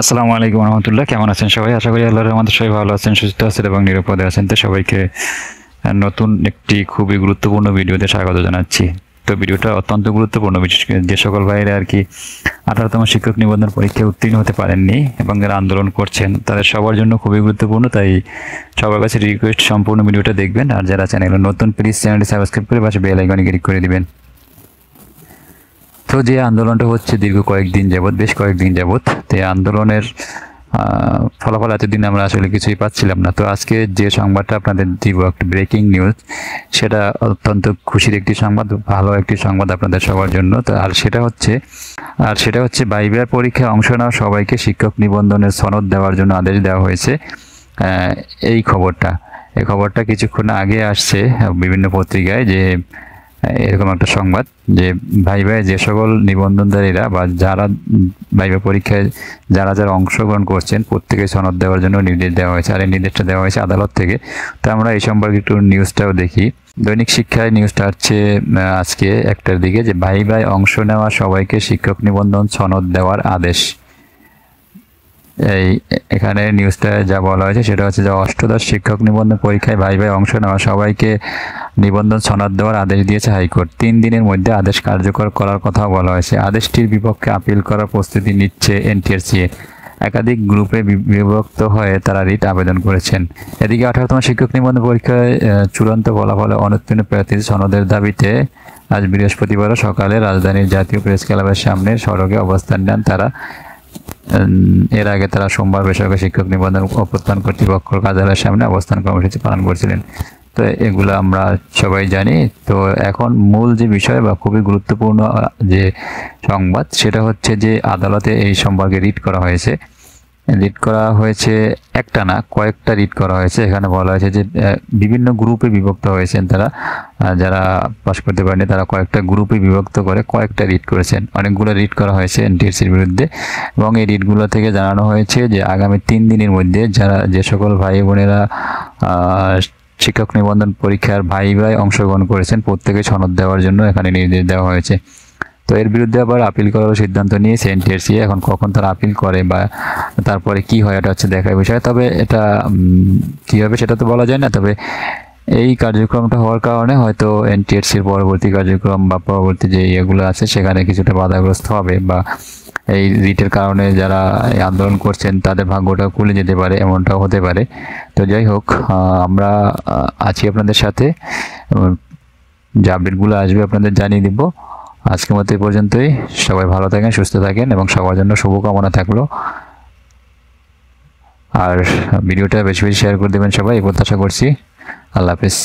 আসসালামু আলাইকুম রহমতুল্লাহ। কেমন আছেন সবাই? আশা করি আল্লাহর রহমতে সবাই ভালো আছেন, সুস্থ আছেন এবং নিরাপদে আছেন। তো সবাইকে নতুন একটি খুবই গুরুত্বপূর্ণ ভিডিওতে স্বাগত জানাচ্ছি। তো ভিডিওটা অত্যন্ত গুরুত্বপূর্ণ, বিশেষ করে যে সকল ভাইরা আর কি 18তম শিক্ষক নিবন্ধন পরীক্ষায় উত্তীর্ণ হতে পারেননি এবং যারা আন্দোলন করছেন তাদের সবার জন্য খুবই গুরুত্বপূর্ণ। তাই সবার কাছে রিকোয়েস্ট, সম্পূর্ণ ভিডিওটা দেখবেন। আর যারা চ্যানেলে নতুন, প্লিজ চ্যানেলটি সাবস্ক্রাইব করে পাশে বেল আইকনে ক্লিক করে দিবেন। তো যে আন্দোলনটা হচ্ছে দীর্ঘ কয়েকদিন যাবৎ, বেশ কয়েকদিন যাবৎ, তো এই আন্দোলনের ফলাফল এতদিন আমরা আসলে কিছুই পাচ্ছিলাম না। তো আজকে যে সংবাদটা আপনাদের দিব, একটা ব্রেকিং নিউজ, সেটা অত্যন্ত খুশির একটি সংবাদ, ভালো একটি সংবাদ আপনাদের সবার জন্য। তো সেটা হচ্ছে ভাইবার পরীক্ষায় অংশ নেওয়া সবাইকে শিক্ষক নিবন্ধনের সনদ দেওয়ার জন্য আদেশ দেওয়া হয়েছে। এই খবরটা কিছুক্ষণ আগে আসছে বিভিন্ন পত্রিকায়, যে এরকম একটা সংবাদ যে ভাইভায় যে সকল নিবন্ধনধারীরা বা যারা ভাইভা পরীক্ষায় যারা অংশগ্রহণ করছেন প্রত্যেকে সনদ দেওয়ার জন্য নির্দেশ দেওয়া হয়েছে। আর এই নির্দেশটা দেওয়া হয়েছে আদালত থেকে। তো আমরা এই সম্পর্কে একটু নিউজটাও দেখি। দৈনিক শিক্ষায় নিউজটা হচ্ছে আজকে 1টার দিকে, যে ভাইভায় অংশ নেওয়া সবাইকে শিক্ষক নিবন্ধন সনদ দেওয়ার আদেশ। এখানে নিউজটা যা বলা হয়েছে সেটা হচ্ছে যে অষ্টাদশ শিক্ষক নিবন্ধন পরীক্ষায় ভাইভায় অংশ নেওয়া সবাইকে নিবন্ধন সনদ দেওয়ার আদেশ দিয়েছে হাইকোর্ট। 3 দিনের মধ্যে আদেশ কার্যকর করার কথাও বলা হয়েছে। আদেশটির বিপক্ষে আপিল করার প্রস্তুতি নিচ্ছে এনটিআরসি। একাধিক গ্রুপে বিভক্ত হয়ে তারা রিট আবেদন করেছেন। এদিকে 18তম শিক্ষক নিবন্ধন পরীক্ষায় চূড়ান্ত ফলাফলে অনুত্তীর্ণ প্রার্থীর সনদের দাবিতে আজ বৃহস্পতিবার সকালে রাজধানীর জাতীয় প্রেস ক্লাবের সামনে সড়কে অবস্থান নেন তারা। এর আগে তারা সোমবার বেসরকারি শিক্ষক নিবন্ধন অভ্যুত্থান কর্তৃপক্ষের কার্যালয়ের সামনে অবস্থান কর্মসূচি পালন করছিলেন। তো এগুলো আমরা সবাই জানি। তো এখন মূল যে বিষয় বা খুবই গুরুত্বপূর্ণ যে সংবাদ, সেটা হচ্ছে যে আদালতে এই সম্পর্কে রিট করা হয়েছে। একটা না, কয়েকটা রিট করা হয়েছে। এখানে বলা হয়েছে যে বিভিন্ন গ্রুপে বিভক্ত হয়েছেন তারা, যারা পাশ করতে পারেনি তারা কয়েকটা গ্রুপে বিভক্ত করে কয়েকটা রিট করেছেন। অনেকগুলো রিট করা হয়েছে এনটিআরসির বিরুদ্ধে এবং এই রিটগুলো থেকে জানানো হয়েছে যে আগামী 3 দিনের মধ্যে যে সকল ভাই বোনেরা শিক্ষক নিবন্ধন পরীক্ষার ভাইভায় অংশগ্রহণ করেছেন প্রত্যেকে সনদ দেওয়ার জন্য এখানে নির্দেশ দেওয়া হয়েছে। তো এর বিরুদ্ধে আবার আপিল করার সিদ্ধান্ত নিয়েছে এনটিআরসি। এখন কখন তারা আপিল করে বা তারপরে কি হয় এটা হচ্ছে দেখার বিষয়। তবে এটা কী হবে সেটা তো বলা যায় না। তবে এই কার্যক্রমটা হওয়ার কারণে হয়তো এনটিআরসির পরবর্তী কার্যক্রম বা পরবর্তী যে ইয়েগুলো আছে সেখানে কিছুটা বাধাগ্রস্ত হবে, বা এই রিটের কারণে যারা আন্দোলন করছেন তাদের ভাগ্যটা খুলে যেতে পারে, এমনটাও হতে পারে। তো যাই হোক, আমরা আছি আপনাদের সাথে, যে আপডেটগুলো আসবে আপনাদের জানিয়ে দিব। আজকের মতো এই পর্যন্তই। সবাই ভালো থাকেন, সুস্থ থাকেন এবং সবার জন্য শুভকামনা থাকলো। আর ভিডিওটা বেশি বেশি শেয়ার করে দেবেন সবাই, এই প্রত্যাশা করছি। আল্লাহ হাফেজ।